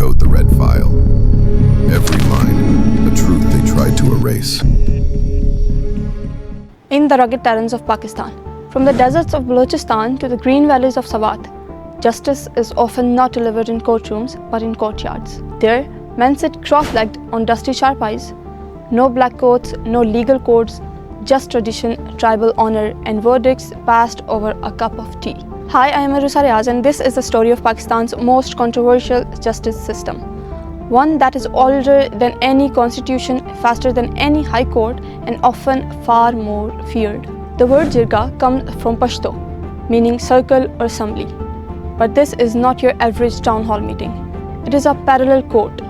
decode the red file. Every line, a truth they tried to erase. In the rugged terrains of Pakistan, from the deserts of Balochistan to the green valleys of Swat, justice is often not delivered in courtrooms but in courtyards. There, men sit cross-legged on dusty charpais. No black coats, no legal codes, just tradition, tribal honor, and verdicts passed over a cup of tea. Hi, I am Riaz, and this is the story of Pakistan's most controversial justice system. One that is older than any constitution, faster than any high court, and often far more feared. The word Jirga comes from Pashto, meaning circle or assembly. But this is not your average town hall meeting. It is a parallel court,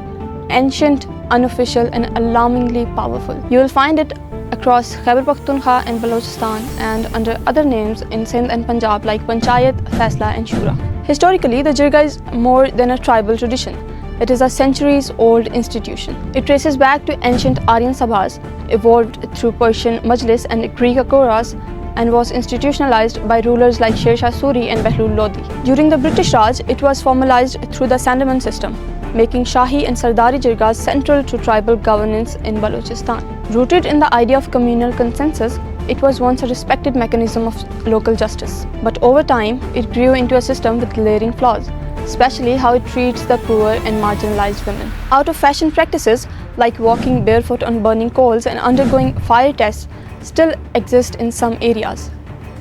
ancient, unofficial, and alarmingly powerful. You will find it across Khyber Pakhtunkhwa and Balochistan, and under other names in Sindh and Punjab like Panchayat, Faisla, and Shura. Historically, the Jirga is more than a tribal tradition. It is a centuries-old institution. It traces back to ancient Aryan Sabhas, evolved through Persian Majlis and Greek agoras, and was institutionalized by rulers like Sher Shah Suri and Behlul Lodi. During the British Raj, it was formalized through the Sandaman system, making Shahi and Sardari Jirgas central to tribal governance in Balochistan. Rooted in the idea of communal consensus, it was once a respected mechanism of local justice. But over time, it grew into a system with glaring flaws, especially how it treats the poor and marginalized women. Out of fashion practices like walking barefoot on burning coals and undergoing fire tests still exist in some areas.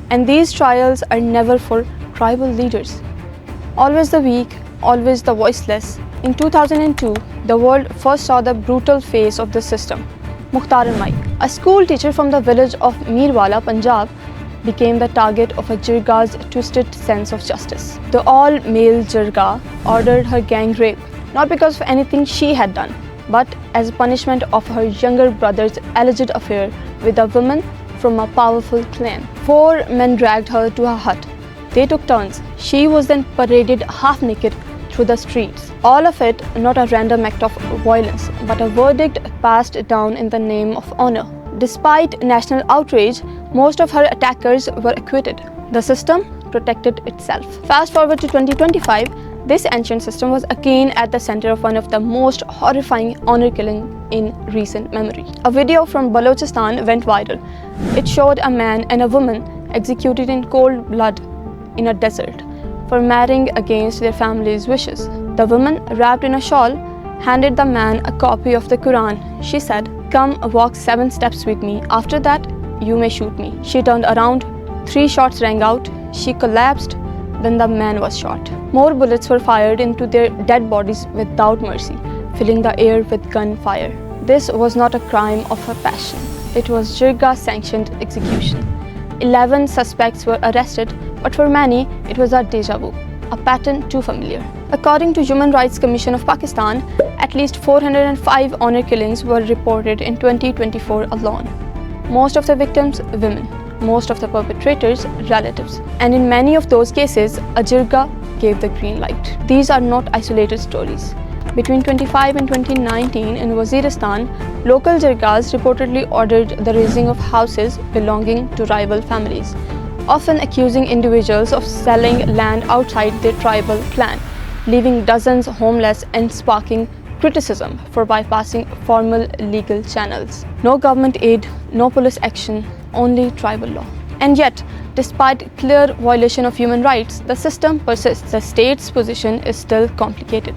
And these trials are never for tribal leaders. Always the weak, always the voiceless. In 2002, the world first saw the brutal face of this system. Mukhtaran Mai, a school teacher from the village of Meerwala, Punjab, became the target of a Jirga's twisted sense of justice. The all-male Jirga ordered her gang rape, not because of anything she had done, but as a punishment of her younger brother's alleged affair with a woman from a powerful clan. 4 men dragged her to her hut. They took turns. She was then paraded half-naked through the streets. All of it not a random act of violence, but a verdict passed down in the name of honor. Despite national outrage, most of her attackers were acquitted. The system protected itself. Fast forward to 2025, this ancient system was again at the center of one of the most horrifying honor killings in recent memory. A video from Balochistan went viral. It showed a man and a woman executed in cold blood in a desert for marrying against their family's wishes. The woman, wrapped in a shawl, handed the man a copy of the Quran. She said, "Come walk 7 steps with me. After that, you may shoot me." She turned around. 3 shots rang out. She collapsed. Then the man was shot. More bullets were fired into their dead bodies without mercy, filling the air with gunfire. This was not a crime of a passion. It was Jirga-sanctioned execution. 11 suspects were arrested, but for many, it was a déjà vu, a pattern too familiar. According to Human Rights Commission of Pakistan, at least 405 honor killings were reported in 2024 alone. Most of the victims, women. Most of the perpetrators, relatives. And in many of those cases, a Jirga gave the green light. These are not isolated stories. Between 2025 and 2019 in Waziristan, local Jirgas reportedly ordered the razing of houses belonging to rival families, often accusing individuals of selling land outside their tribal clan, leaving dozens homeless and sparking criticism for bypassing formal legal channels. No government aid, no police action, only tribal law. And yet, despite clear violation of human rights, the system persists. The state's position is still complicated.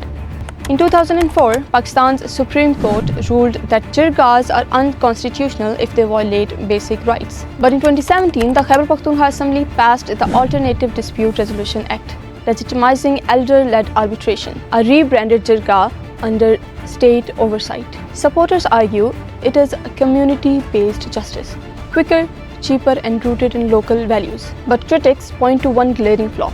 In 2004, Pakistan's Supreme Court ruled that Jirgas are unconstitutional if they violate basic rights. But in 2017, the Khyber Pakhtunkhwa Assembly passed the Alternative Dispute Resolution Act, legitimizing elder-led arbitration, a rebranded Jirga under state oversight. Supporters argue it is a community-based justice, quicker, cheaper, and rooted in local values. But critics point to one glaring flaw.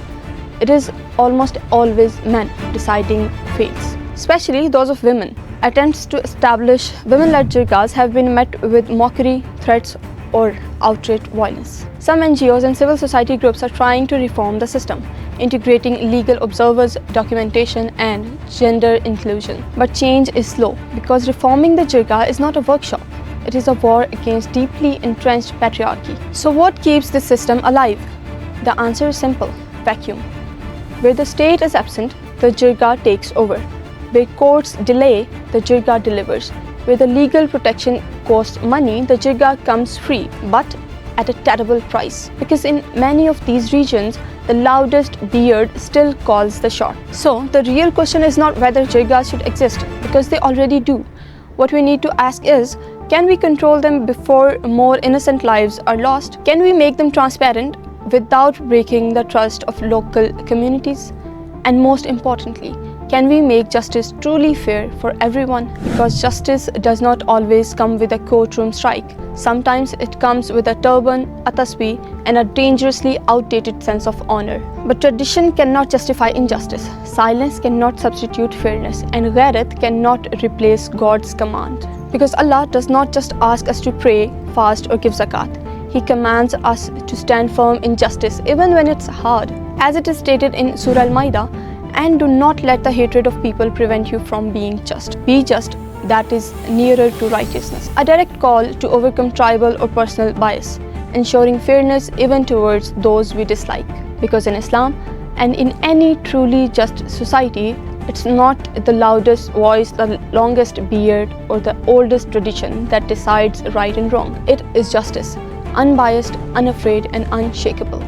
It is almost always men deciding fates, especially those of women. Attempts to establish women-led Jirgas have been met with mockery, threats, or outright violence. Some NGOs and civil society groups are trying to reform the system, integrating legal observers, documentation, and gender inclusion. But change is slow, because reforming the Jirga is not a workshop. It is a war against deeply entrenched patriarchy. So what keeps this system alive? The answer is simple: vacuum. Where the state is absent, the Jirga takes over. Where courts delay, the jirga delivers. Where the legal protection costs money, the jirga comes free, but at a terrible price. Because in many of these regions, the loudest beard still calls the shot. So the real question is not whether jirgas should exist, because they already do. What we need to ask is, can we control them before more innocent lives are lost? Can we make them transparent without breaking the trust of local communities? And most importantly, can we make justice truly fair for everyone? Because justice does not always come with a courtroom strike. Sometimes it comes with a turban, a tasbih, and a dangerously outdated sense of honor. But tradition cannot justify injustice. Silence cannot substitute fairness, and ghairat cannot replace God's command. Because Allah does not just ask us to pray, fast, or give zakat. He commands us to stand firm in justice even when it's hard. As it is stated in Surah Al-Ma'idah, and do not let the hatred of people prevent you from being just. Be just, that is nearer to righteousness. A direct call to overcome tribal or personal bias, ensuring fairness even towards those we dislike. Because in Islam, and in any truly just society, it's not the loudest voice, the longest beard, or the oldest tradition that decides right and wrong. It is justice, unbiased, unafraid, and unshakable.